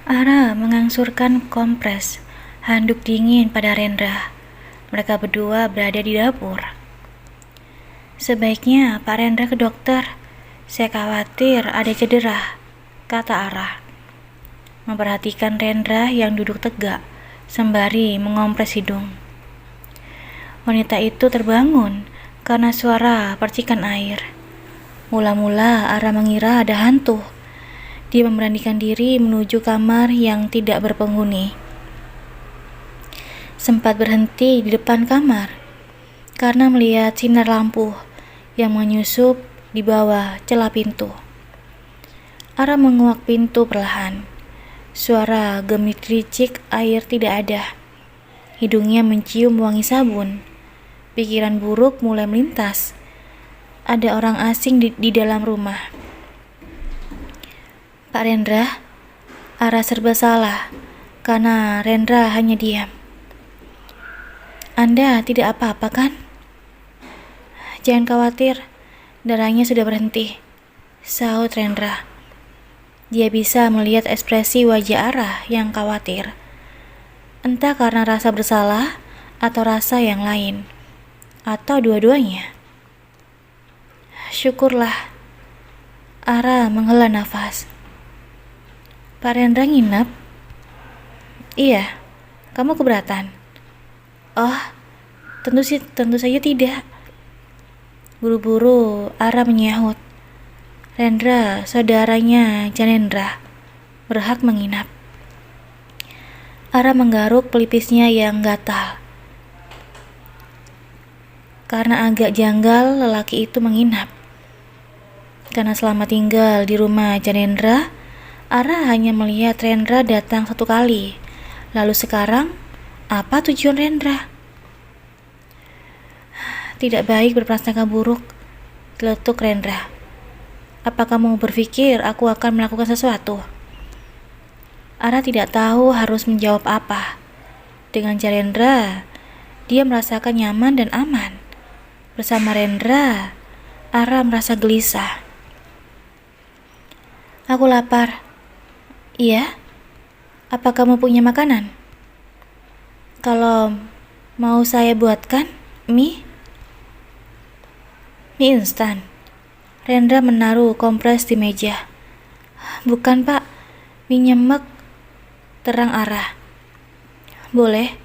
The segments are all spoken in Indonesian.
Ara mengangsurkan kompres handuk dingin pada Rendra. Mereka berdua berada di dapur. "Sebaiknya Pak Rendra ke dokter. Saya khawatir ada cedera," kata Ara, memperhatikan Rendra yang duduk tegak sembari mengompres hidung. Wanita itu terbangun karena suara percikan air. Mula-mula Ara mengira ada hantu. Dia memberanikan diri menuju kamar yang tidak berpenghuni. Sempat berhenti di depan kamar karena melihat sinar lampu yang menyusup di bawah celah pintu. Ara menguak pintu perlahan. Suara gemit ricik air tidak ada. Hidungnya mencium wangi sabun. Pikiran buruk mulai melintas. Ada orang asing di dalam rumah. "Pak Rendra?" Ara serba salah karena Rendra hanya diam. "Anda tidak apa-apa kan?" "Jangan khawatir, darahnya sudah berhenti," sahut Rendra. Dia bisa melihat ekspresi wajah Ara yang khawatir. Entah karena rasa bersalah atau rasa yang lain, atau dua-duanya. "Syukurlah." Ara menghela nafas. "Pak Rendra nginep?" "Iya, kamu keberatan?" "Oh, tentu saja tidak." Buru-buru Ara menyahut. Rendra, saudaranya Janendra, berhak menginap. Ara menggaruk pelipisnya yang gatal. Karena agak janggal lelaki itu menginap. Karena selama tinggal di rumah Janendra, Ara hanya melihat Rendra datang satu kali. Lalu sekarang, apa tujuan Rendra? "Tidak baik berprasangka buruk," geletuk Rendra. "Apa kamu berpikir aku akan melakukan sesuatu?" Ara tidak tahu harus menjawab apa. Dengan Rendra, dia merasakan nyaman dan aman. Bersama Rendra, Ara merasa gelisah. "Aku lapar." "Iya? Apa kamu punya makanan?" "Kalau mau saya buatkan mie?" "Mie instan." Rendra menaruh kompres di meja. "Bukan Pak, mie nyemek," terang Ara. "Boleh."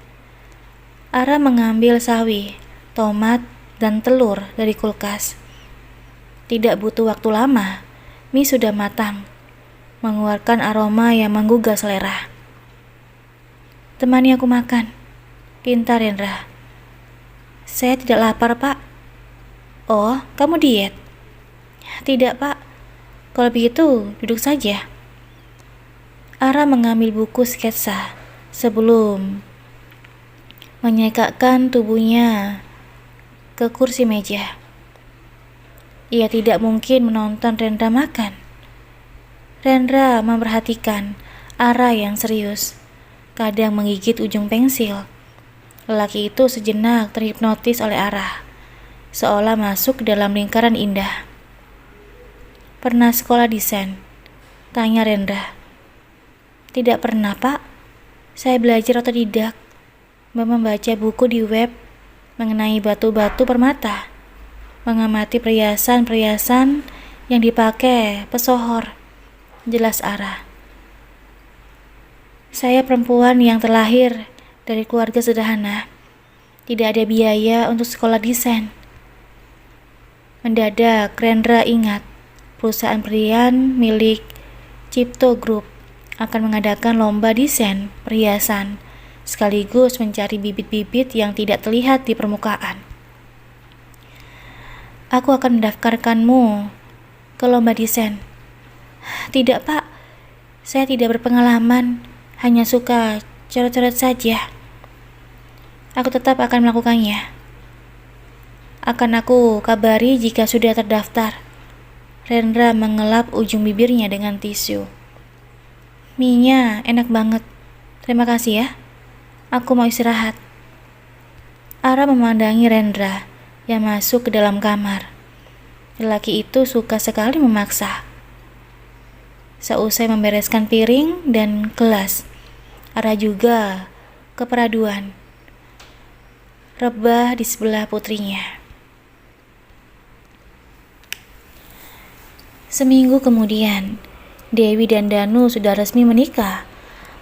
Ara mengambil sawi, tomat, dan telur dari kulkas. Tidak butuh waktu lama, mie sudah matang, mengeluarkan aroma yang menggugah selera. "Temani aku makan," pinta Rendra. "Saya tidak lapar Pak." "Oh, kamu diet?" "Tidak Pak." "Kalau begitu, duduk saja." Ara mengambil buku sketsa sebelum menyekakkan tubuhnya ke kursi meja. Ia tidak mungkin menonton Rendra makan. Rendra memperhatikan Ara yang serius, kadang menggigit ujung pensil. Lelaki itu sejenak terhipnotis oleh Ara, seolah masuk ke dalam lingkaran indah. "Pernah sekolah desain?" tanya Rendra. "Tidak pernah Pak, saya belajar otodidak, membaca buku di web mengenai batu-batu permata, mengamati perhiasan-perhiasan yang dipakai pesohor," jelas Ara. "Saya perempuan yang terlahir dari keluarga sederhana, tidak ada biaya untuk sekolah desain." Mendadak Rendra ingat perusahaan berlian milik Cipto Group akan mengadakan lomba desain perhiasan, sekaligus mencari bibit-bibit yang tidak terlihat di permukaan. "Aku akan mendaftarkanmu ke lomba desain." "Tidak Pak, saya tidak berpengalaman, hanya suka coret-coret saja." "Aku tetap akan melakukannya. Akan aku kabari jika sudah terdaftar." Rendra mengelap ujung bibirnya dengan tisu. "Mie-nya enak banget. Terima kasih ya. Aku mau istirahat." Ara memandangi Rendra yang masuk ke dalam kamar. Lelaki itu suka sekali memaksa. Seusai membereskan piring dan gelas, Ara juga ke peraduan, rebah di sebelah putrinya. Seminggu kemudian, Dewi dan Danu sudah resmi menikah.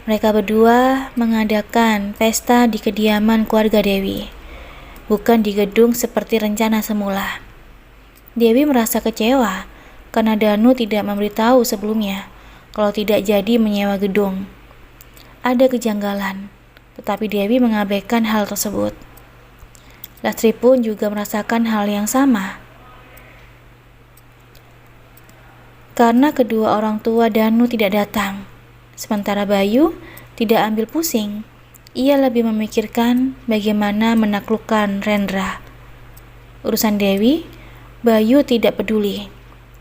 Mereka berdua mengadakan pesta di kediaman keluarga Dewi, bukan di gedung seperti rencana semula. Dewi merasa kecewa karena Danu tidak memberitahu sebelumnya kalau tidak jadi menyewa gedung. Ada kejanggalan, tetapi Dewi mengabaikan hal tersebut. Lastri pun juga merasakan hal yang sama. Karena kedua orang tua Danu tidak datang, sementara Bayu tidak ambil pusing. Ia lebih memikirkan bagaimana menaklukkan Rendra. Urusan Dewi, Bayu tidak peduli,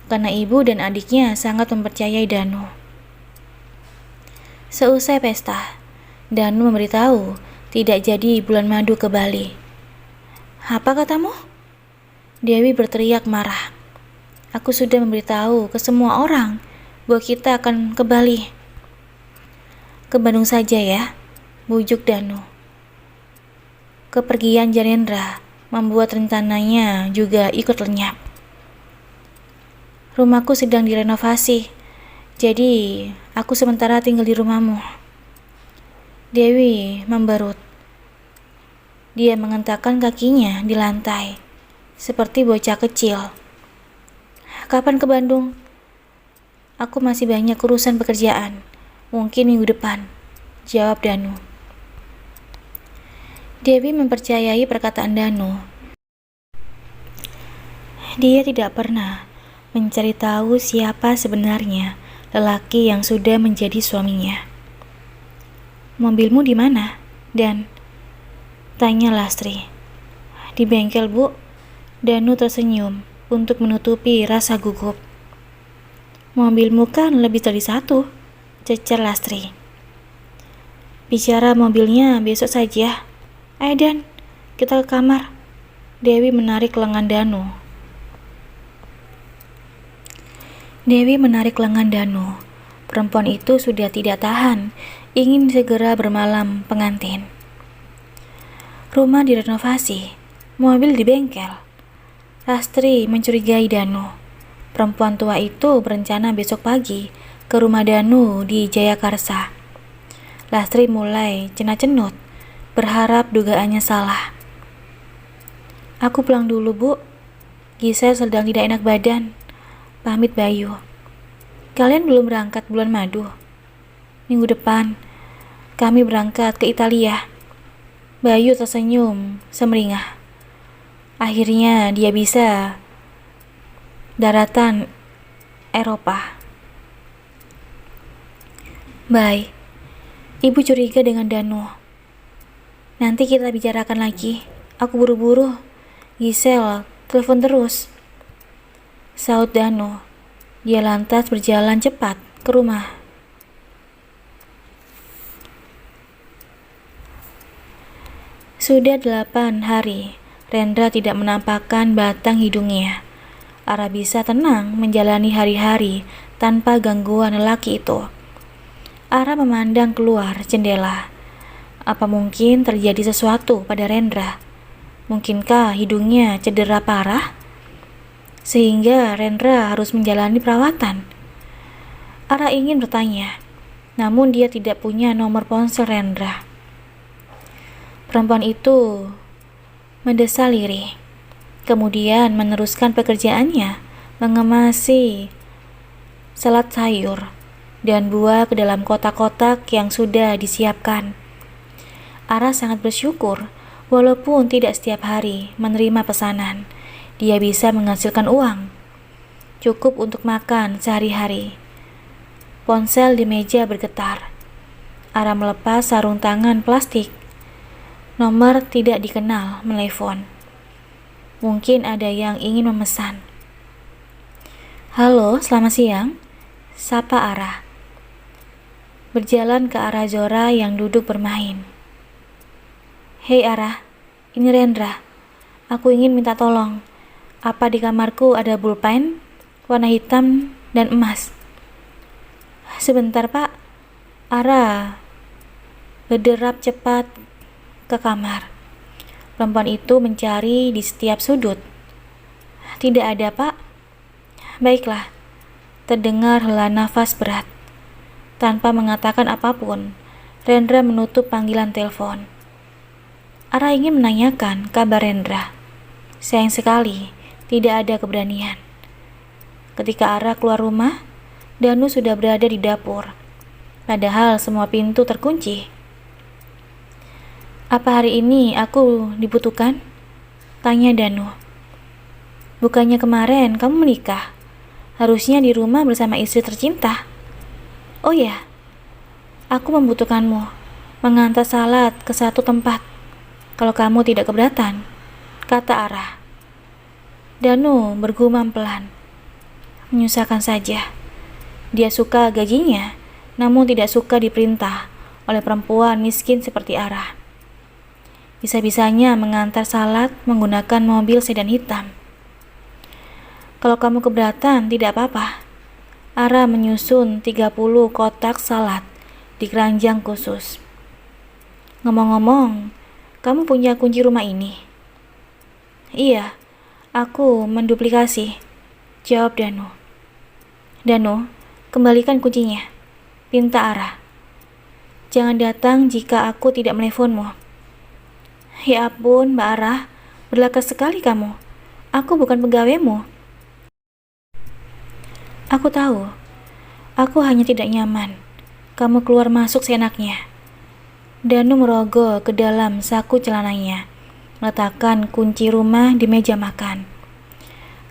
karena ibu dan adiknya sangat mempercayai Danu. Seusai pesta, Danu memberitahu tidak jadi bulan madu ke Bali. Apa katamu? Dewi berteriak marah. Aku sudah memberitahu ke semua orang bahwa kita akan ke Bali. Ke Bandung saja ya, bujuk Danu. Kepergian Janendra membuat rencananya juga ikut lenyap. Rumahku sedang direnovasi, jadi aku sementara tinggal di rumahmu. Dewi memberut. Dia mengentakkan kakinya di lantai, seperti bocah kecil. Kapan ke Bandung? Aku masih banyak urusan pekerjaan, mungkin minggu depan, jawab Danu. Dewi mempercayai perkataan Danu. Dia tidak pernah mencari tahu siapa sebenarnya lelaki yang sudah menjadi suaminya. Mobilmu di mana? Dan tanya Lastri. Di bengkel, Bu. Danu tersenyum untuk menutupi rasa gugup. Mobilmu kan lebih dari satu, cecer Lastri. Bicara mobilnya besok saja. Ayo Dan, kita ke kamar. Dewi menarik lengan Danu. Perempuan itu sudah tidak tahan, ingin segera bermalam pengantin. Rumah direnovasi, mobil di bengkel. Lastri mencurigai Danu. Perempuan tua itu berencana besok pagi ke rumah Danu di Jayakarsa. Lastri mulai cenat-cenut, berharap dugaannya salah. Aku pulang dulu, Bu. Gisel sedang tidak enak badan. Pamit Bayu. Kalian belum berangkat bulan madu? Minggu depan, kami berangkat ke Italia. Bayu tersenyum semeringah. Akhirnya dia bisa daratan Eropa. Bye. Ibu curiga dengan Danu. Nanti kita bicarakan lagi. Aku buru-buru. Gisel, telepon terus. Saud Danu. Dia lantas berjalan cepat ke rumah. Sudah 8 hari, Rendra tidak menampakkan batang hidungnya. Ara bisa tenang menjalani hari-hari tanpa gangguan lelaki itu. Ara memandang keluar jendela. Apa mungkin terjadi sesuatu pada Rendra? Mungkinkah hidungnya cedera parah? Sehingga Rendra harus menjalani perawatan. Ara ingin bertanya, namun dia tidak punya nomor ponsel Rendra. Perempuan itu mendesah lirih, kemudian meneruskan pekerjaannya, mengemasi salad sayur dan buah ke dalam kotak-kotak yang sudah disiapkan. Ara sangat bersyukur, walaupun tidak setiap hari menerima pesanan, dia bisa menghasilkan uang, cukup untuk makan sehari-hari. Ponsel di meja bergetar. Ara melepas sarung tangan plastik. Nomor tidak dikenal menelepon. Mungkin ada yang ingin memesan. Halo, selamat siang. Sapa Ara. Berjalan ke arah Zora yang duduk bermain. Hei Ara, ini Rendra. Aku ingin minta tolong. Apa di kamarku ada pulpen warna hitam dan emas? Sebentar, Pak. Ara berderap cepat ke kamar. Perempuan itu mencari di setiap sudut. Tidak ada, Pak. Baiklah. Terdengar hela nafas berat. Tanpa mengatakan apapun, Rendra menutup panggilan telepon. Ara ingin menanyakan kabar Rendra. Sayang sekali, tidak ada keberanian. Ketika Ara keluar rumah, Danu sudah berada di dapur. Padahal semua pintu terkunci. Apa hari ini aku dibutuhkan? Tanya Danu. Bukannya kemarin kamu menikah? Harusnya di rumah bersama istri tercinta. Oh ya, aku membutuhkanmu. Mengantar salad ke satu tempat. Kalau kamu tidak keberatan, kata Ara. Danu bergumam pelan. Menyusahkan saja. Dia suka gajinya, namun tidak suka diperintah oleh perempuan miskin seperti Ara. Bisa-bisanya mengantar salad menggunakan mobil sedan hitam. Kalau kamu keberatan, tidak apa-apa. Ara menyusun 30 kotak salad di keranjang khusus. Ngomong-ngomong, kamu punya kunci rumah ini? Iya, aku menduplikasi, jawab Danu. Danu, kembalikan kuncinya, pinta Ara. Jangan datang jika aku tidak menelponmu. Ya ampun, Mbak Ara, berlakas sekali kamu. Aku bukan pegawaimu. Aku tahu, aku hanya tidak nyaman. Kamu keluar masuk seenaknya. Danu merogoh ke dalam saku celananya, meletakkan kunci rumah di meja makan.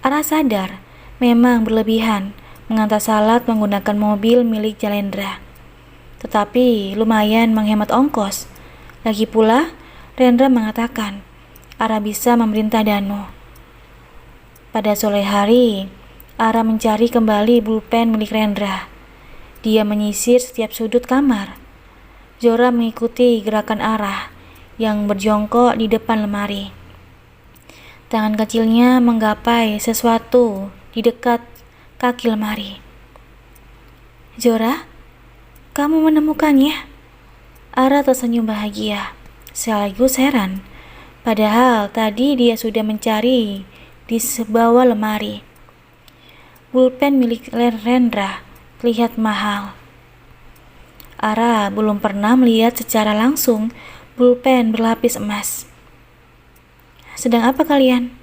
Ara sadar, memang berlebihan mengantar salad menggunakan mobil milik Jalendra. Tetapi lumayan menghemat ongkos. Lagi pula, Rendra mengatakan, Ara bisa memerintah Danu. Pada sore hari, Ara mencari kembali pulpen milik Rendra. Dia menyisir setiap sudut kamar. Zora mengikuti gerakan Ara yang berjongkok di depan lemari. Tangan kecilnya menggapai sesuatu di dekat kaki lemari. Zora, kamu menemukannya? Ara tersenyum bahagia, sekaligus heran. Padahal tadi dia sudah mencari di bawah lemari. Pulpen milik Rendra terlihat mahal. Ara belum pernah melihat secara langsung pulpen berlapis emas. Sedang apa kalian?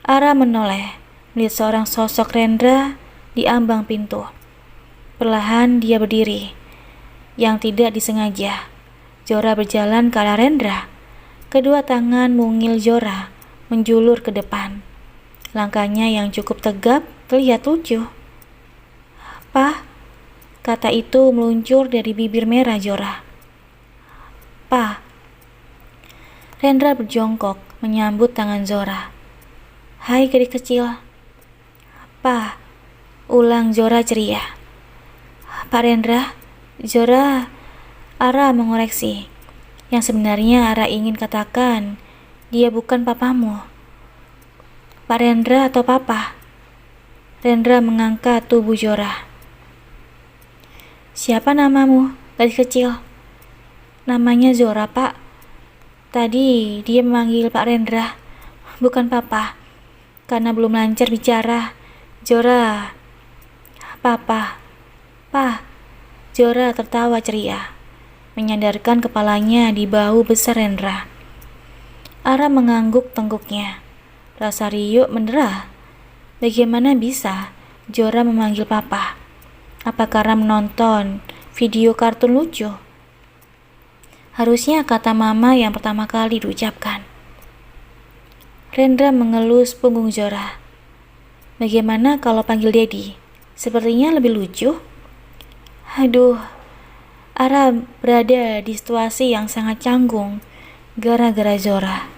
Ara menoleh, melihat seorang sosok Rendra di ambang pintu. Perlahan dia berdiri. Yang tidak disengaja, Zora berjalan ke arah Rendra. Kedua tangan mungil Zora menjulur ke depan. Langkahnya yang cukup tegap terlihat lucu. "Pak," kata itu meluncur dari bibir merah Zora. "Pak." Rendra berjongkok menyambut tangan Zora. "Hai gadis kecil." "Pak," ulang Zora ceria. "Pak Rendra." Zora, Ara mengoreksi. Yang sebenarnya Ara ingin katakan, dia bukan papamu. Pak Rendra atau papa? Rendra mengangkat tubuh Zora. Siapa namamu, gadis kecil? Namanya Zora, Pak. Tadi dia memanggil Pak Rendra, bukan papa. Karena belum lancar bicara, Zora. Papa. Pa. Zora tertawa ceria, menyandarkan kepalanya di bahu besar Rendra. Ara mengangguk tengkuknya. Rasa riuk mendera. Bagaimana bisa Zora memanggil papa? Apa karena menonton video kartun lucu? Harusnya kata mama yang pertama kali diucapkan. Rendra mengelus punggung Zora. Bagaimana kalau panggil Daddy? Sepertinya lebih lucu. Aduh, Ara berada di situasi yang sangat canggung gara-gara Zora.